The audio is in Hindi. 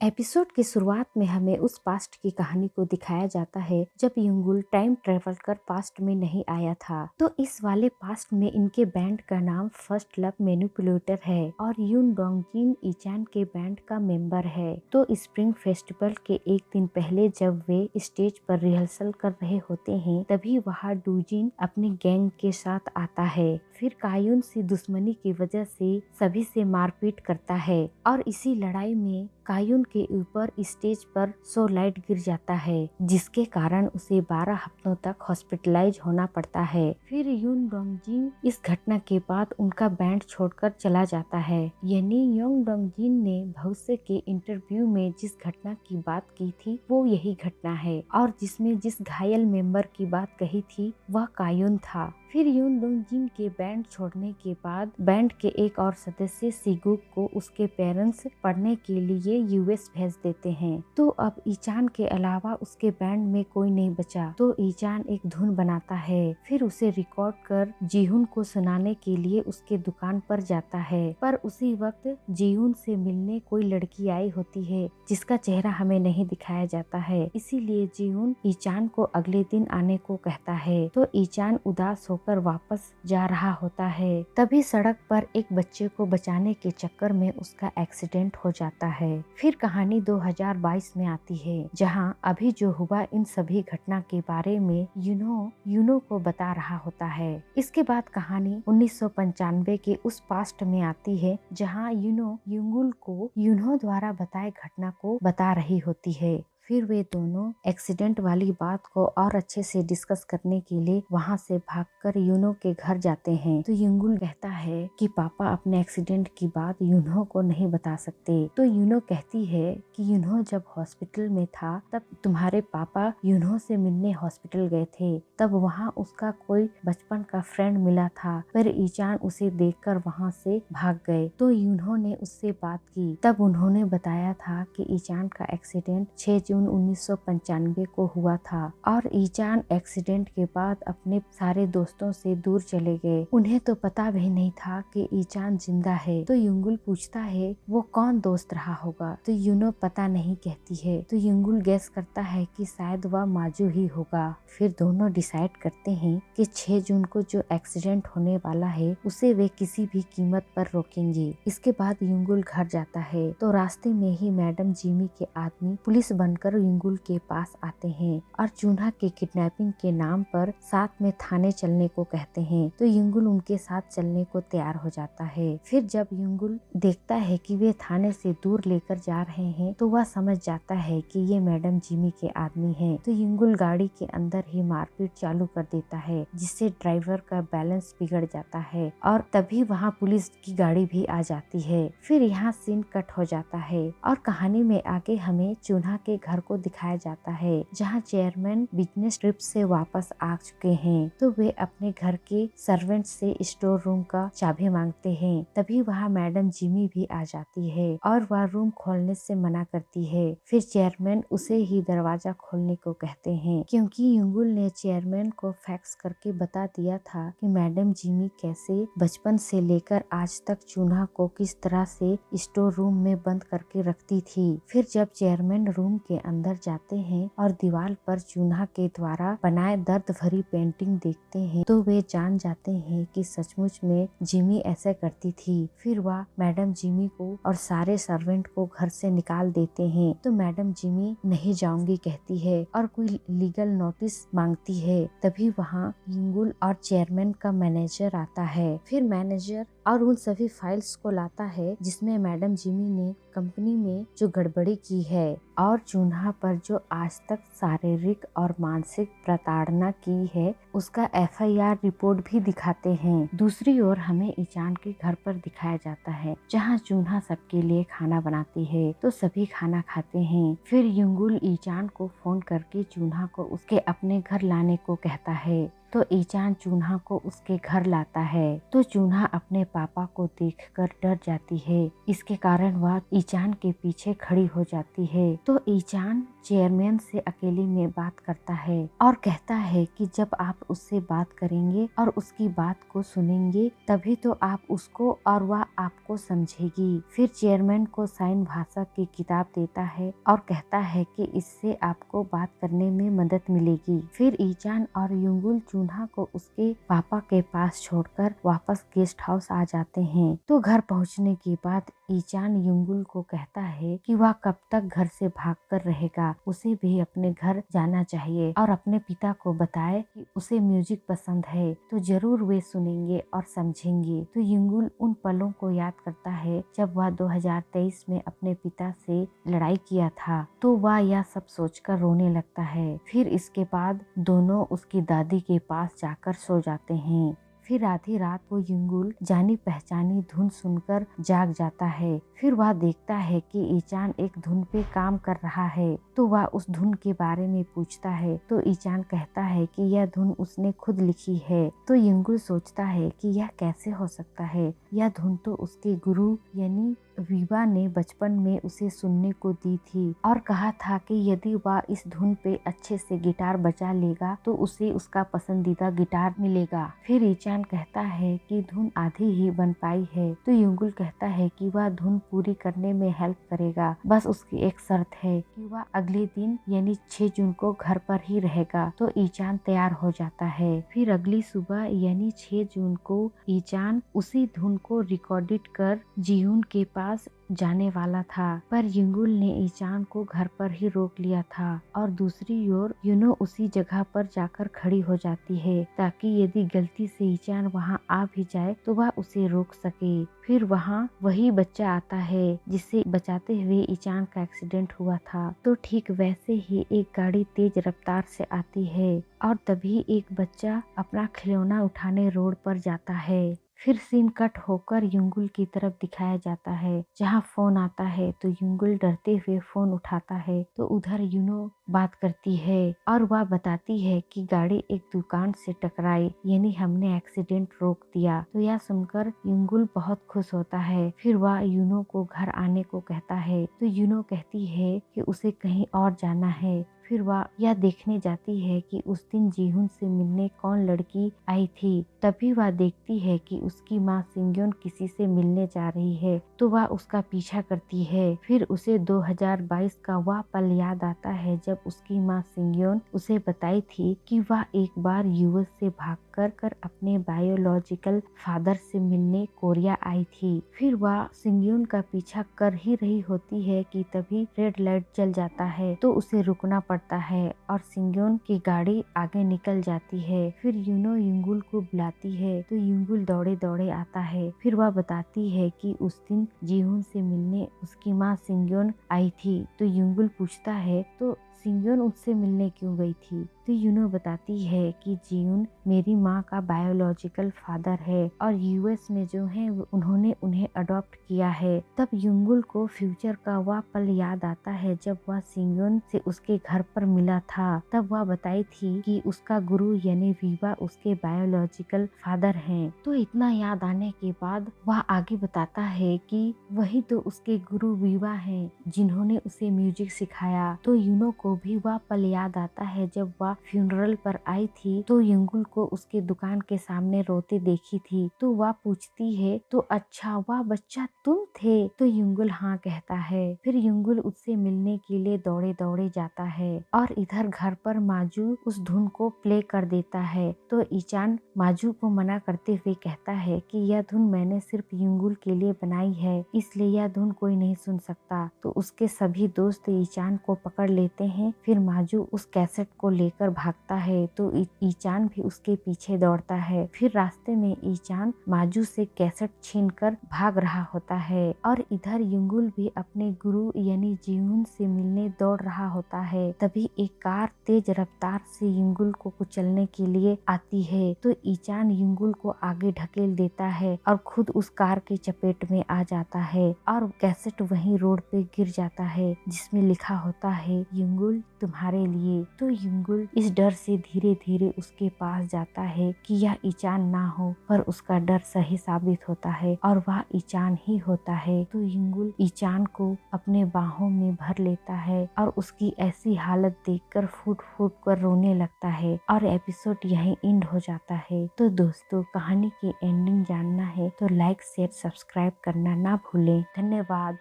एपिसोड की शुरुआत में हमें उस पास्ट की कहानी को दिखाया जाता है जब युंगुल टाइम ट्रेवल कर पास्ट में नहीं आया था। तो इस वाले पास्ट में इनके बैंड का नाम फर्स्ट लव मैनिपुलेटर है और यून डोंगजिन ईचान के बैंड का मेंबर है। तो स्प्रिंग फेस्टिवल के एक दिन पहले जब वे स्टेज पर रिहर्सल कर रहे होते हैं तभी वहाँ डूजिन अपने गैंग के साथ आता है। फिर कायुन से दुश्मनी की वजह से सभी से मारपीट करता है और इसी लड़ाई में कायुन के ऊपर स्टेज पर लाइट गिर जाता है जिसके कारण उसे 12 हफ्तों तक हॉस्पिटलाइज होना पड़ता है। फिर यून डोंगजिन इस घटना के बाद उनका बैंड छोड़कर चला जाता है। यानी योंग डोंगजिन ने भविष्य के इंटरव्यू में जिस घटना की बात की थी वो यही घटना है और जिसमें जिस घायल मेंबर की बात कही थी वह कायुन था। फिर यून डोंगजिन के बैंड छोड़ने के बाद बैंड के एक और सदस्य सिगुक को उसके पेरेंट्स पढ़ने के लिए यूएस भेज देते हैं। तो अब ईचान के अलावा उसके बैंड में कोई नहीं बचा तो ईचान एक धुन बनाता है। फिर उसे रिकॉर्ड कर जीहुन को सुनाने के लिए उसके दुकान पर जाता है। पर उसी वक्त जीहुन से मिलने कोई लड़की आई होती है जिसका चेहरा हमें नहीं दिखाया जाता है, इसीलिए जीहुन ईचान को अगले दिन आने को कहता है। तो ईचान उदास होकर वापस जा रहा होता है तभी सड़क पर एक बच्चे को बचाने के चक्कर में उसका एक्सीडेंट हो जाता है। फिर कहानी 2022 में आती है जहां अभी जो हुआ इन सभी घटना के बारे में यूनो को बता रहा होता है। इसके बाद कहानी 1995 के उस पास्ट में आती है जहां यूनो युंगुल को यूनो द्वारा बताए घटना को बता रही होती है। फिर वे दोनों एक्सीडेंट वाली बात को और अच्छे से डिस्कस करने के लिए वहां से भागकर यूनो के घर जाते हैं। तो युंगुल कहता है कि पापा अपने एक्सीडेंट की बात यूनो को नहीं बता सकते। तो यूनो कहती है कि यूनो जब हॉस्पिटल में था तब तुम्हारे पापा यूनो से मिलने हॉस्पिटल गए थे, तब वहाँ उसका कोई बचपन का फ्रेंड मिला था, पर ईचान उसे देखकर वहाँ से भाग गए। तो यूनो ने उससे बात की, तब उन्होंने बताया था कि ईचान का एक्सीडेंट 6 जून 1995 को हुआ था और ईचान एक्सीडेंट के बाद अपने सारे दोस्तों से दूर चले गए। उन्हें तो पता भी नहीं था कि ईचान जिंदा है। तो युंगुल पूछता है वो कौन दोस्त रहा होगा, तो यूनो पता नहीं कहती है। तो युंगुल गेस करता है कि शायद वह माजू ही होगा। फिर दोनों डिसाइड करते हैं कि 6 जून को जो एक्सीडेंट होने वाला है उसे वे किसी भी कीमत पर रोकेंगे। इसके बाद युंगुल घर जाता है तो रास्ते में ही मैडम जिमी के आदमी पुलिस बनकर युंगुल के पास आते हैं और चून्हा के किडनैपिंग के नाम पर साथ में थाने चलने को कहते हैं। तो युंगुल उनके साथ चलने को तैयार हो जाता है। फिर जब युंगुल देखता है कि वे थाने से दूर लेकर जा रहे हैं तो वह समझ जाता है कि ये मैडम जिमी के आदमी हैं। तो युंगुल गाड़ी के अंदर ही मारपीट चालू कर देता है जिससे ड्राइवर का बैलेंस बिगड़ जाता है और तभी वहाँ पुलिस की गाड़ी भी आ जाती है। फिर यहाँ सीन कट हो जाता है और कहानी में आगे हमें चून्हा के घर को दिखाया जाता है जहाँ चेयरमैन बिजनेस ट्रिप से वापस आ चुके हैं। तो वे अपने घर के सर्वेंट से स्टोर रूम का चाबी मांगते हैं। तभी वहाँ मैडम जिमी भी आ जाती है और वह रूम खोलने से मना करती है। फिर चेयरमैन उसे ही दरवाजा खोलने को कहते हैं क्योंकि युंगुल ने चेयरमैन को फैक्स करके बता दिया था कि मैडम जिमी कैसे बचपन से लेकर आज तक चून्हा को किस तरह से स्टोर रूम में बंद करके रखती थी। फिर जब चेयरमैन रूम के अंदर जाते हैं और दीवार पर चून्हा के द्वारा बनाए दर्द भरी पेंटिंग देखते हैं तो वे जान जाते हैं कि सचमुच में जिमी ऐसे करती थी। फिर वह मैडम जिमी को और सारे सर्वेंट को घर से निकाल देते हैं। तो मैडम जिमी नहीं जाऊंगी कहती है और कोई लीगल नोटिस मांगती है। तभी वहाँ युंगुल और चेयरमैन का मैनेजर आता है। फिर मैनेजर और उन सभी फाइल्स को लाता है जिसमें मैडम जिमी ने कंपनी में जो गड़बड़ी की है और चून्हा पर जो आज तक शारीरिक और मानसिक प्रताड़ना की है उसका एफआईआर रिपोर्ट भी दिखाते हैं। दूसरी ओर हमें ईचान के घर पर दिखाया जाता है जहां चून्हा सबके लिए खाना बनाती है तो सभी खाना खाते हैं। फिर युंगुल ईचान को फोन करके चून्हा को उसके अपने घर लाने को कहता है। तो ईचान चून्हा को उसके घर लाता है। तो चून्हा अपने पापा को देखकर डर जाती है। इसके कारण वह ईचान के पीछे खड़ी हो जाती है। तो ईचान चेयरमैन से अकेले में बात करता है और कहता है कि जब आप उससे बात करेंगे और उसकी बात को सुनेंगे तभी तो आप उसको और वह आपको समझेगी। फिर चेयरमैन को साइन भाषा की किताब देता है और कहता है कि इससे आपको बात करने में मदद मिलेगी। फिर ईचान और युंगुल चून्हा को उसके पापा के पास छोड़कर वापस गेस्ट हाउस आ जाते हैं। तो घर पहुंचने के बाद ईचान युंगुल को कहता है कि वह कब तक घर से भागकर रहेगा, उसे भी अपने घर जाना चाहिए और अपने पिता को बताए कि उसे म्यूजिक पसंद है तो जरूर वे सुनेंगे और समझेंगे। तो युंगुल उन पलों को याद करता है जब वह 2023 में अपने पिता से लड़ाई किया था। तो वह यह सब सोचकर रोने लगता है। फिर इसके बाद दोनों उसकी दादी के पास जाकर सो जाते हैं। फिर आधी रात को युंगुल जानी पहचानी धुन सुनकर जाग जाता है। फिर वह देखता है कि ईचान एक धुन पे काम कर रहा है। तो वह उस धुन के बारे में पूछता है तो ईचान कहता है कि यह धुन उसने खुद लिखी है। तो युंगुल सोचता है कि यह कैसे हो सकता है, यह धुन तो उसके गुरु यानी वीवा ने बचपन में उसे सुनने को दी थी और कहा था कि यदि वह इस धुन पे अच्छे से गिटार बजा लेगा तो उसे उसका पसंदीदा गिटार मिलेगा। फिर ईचान कहता है कि धुन आधी ही बन पाई है। तो युंगुल कहता है कि वह धुन पूरी करने में हेल्प करेगा, बस उसकी एक शर्त है कि वह अगले दिन यानी 6 जून को घर पर ही रहेगा। तो ईचान तैयार हो जाता है। फिर अगली सुबह यानी 6 जून को ईचान उसी धुन को रिकॉर्डेड कर जीहुन के पास जाने वाला था, पर युंगुल ने ईचान को घर पर ही रोक लिया था और दूसरी ओर यूनो उसी जगह पर जाकर खड़ी हो जाती है ताकि यदि गलती से ईचान वहां आ भी जाए तो वह उसे रोक सके। फिर वहां वही बच्चा आता है जिसे बचाते हुए ईचान का एक्सीडेंट हुआ था। तो ठीक वैसे ही एक गाड़ी तेज रफ्तार से आती है और तभी एक बच्चा अपना खिलौना उठाने रोड पर जाता है। फिर सीन कट होकर युंगुल की तरफ दिखाया जाता है जहां फोन आता है। तो युंगुल डरते हुए फोन उठाता है तो उधर यूनो बात करती है और वह बताती है कि गाड़ी एक दुकान से टकराई यानी हमने एक्सीडेंट रोक दिया। तो यह सुनकर युंगुल बहुत खुश होता है। फिर वह यूनो को घर आने को कहता है तो यूनो कहती है कि उसे कहीं और जाना है। फिर वह यह देखने जाती है कि उस दिन जीहुन से मिलने कौन लड़की आई थी। तभी वह देखती है कि उसकी माँ सिंग्योन किसी से मिलने जा रही है। तो वह उसका पीछा करती है। फिर उसे 2022 का वह पल याद आता है जब उसकी माँ सिंग्योन उसे बताई थी कि वह एक बार यूएस से भागकर अपने बायोलॉजिकल फादर से मिलने कोरिया आई थी। फिर वह सिंग्योन का पीछा कर ही रही होती है कि तभी रेड लाइट जल जाता है तो उसे रुकना पड़ता है और सिंग्योन की गाड़ी आगे निकल जाती है। फिर यूनो युंगुल को बुलाती है तो युंगुल दौड़े दौड़े आता है। फिर वह बताती है कि उस दिन जीहुन से मिलने उसकी माँ सिंग्योन आई थी। तो युंगुल पूछता है तो सिंग्योन उससे मिलने क्यों गई थी। तो यूनो बताती है कि जीहुन मेरी माँ का बायोलॉजिकल फादर है और यूएस में जो है उन्होंने उन्हें अडॉप्ट किया है। तब युंगुल को फ्यूचर का वह पल याद आता है जब वह सिंग्योन से उसके घर पर मिला था। तब वह बताई थी कि उसका गुरु यानी वीवा उसके बायोलॉजिकल फादर हैं। तो इतना याद आने के बाद वह आगे बताता है कि वही तो उसके गुरु वीवा हैं जिन्होंने उसे म्यूजिक सिखाया। तो यूनो को भी वह पल याद आता है जब वह फ्यूनरल पर आई थी तो युंगुल को उसके दुकान के सामने रोते देखी थी। तो वह पूछती है तो अच्छा वह बच्चा तुम थे। तो युंगुल हाँ कहता है। फिर युंगुल उससे मिलने के लिए दौड़े दौड़े जाता है और इधर घर पर माजू उस धुन को प्ले कर देता है। तो ईचान माजू को मना करते हुए कहता है कि यह धुन मैंने सिर्फ युंगुल के लिए बनाई है, इसलिए यह धुन कोई नहीं सुन सकता। तो उसके सभी दोस्त ईचान को पकड़ लेते हैं। फिर माजू उस कैसेट को लेकर भागता है तो ईचान भी उसके पीछे दौड़ता है। फिर रास्ते में ईचान माजू से कैसेट छीनकर भाग रहा होता है और इधर युंगुल भी अपने गुरु यानी जीहुन से मिलने दौड़ रहा होता है। तभी एक कार तेज रफ्तार से युंगुल को कुचलने के लिए आती है। तो ईचान युंगुल को आगे ढकेल देता है और खुद उस कार के चपेट में आ जाता है और कैसेट वहीं रोड पे गिर जाता है जिसमें लिखा होता है युंगुल तुम्हारे लिए। तो युंगुल इस डर से धीरे धीरे उसके पास जाता है कि यह ईचान ना हो, पर उसका डर सही साबित होता है और वह ईचान ही होता है। तो युंगुल ईचान को अपने बाहों में भर लेता है और उसकी ऐसी हालत देखकर फूट फूट कर रोने लगता है और एपिसोड यहीं एंड हो जाता है। तो दोस्तों, कहानी की एंडिंग जानना है तो लाइक शेयर सब्सक्राइब करना ना भूलें। धन्यवाद।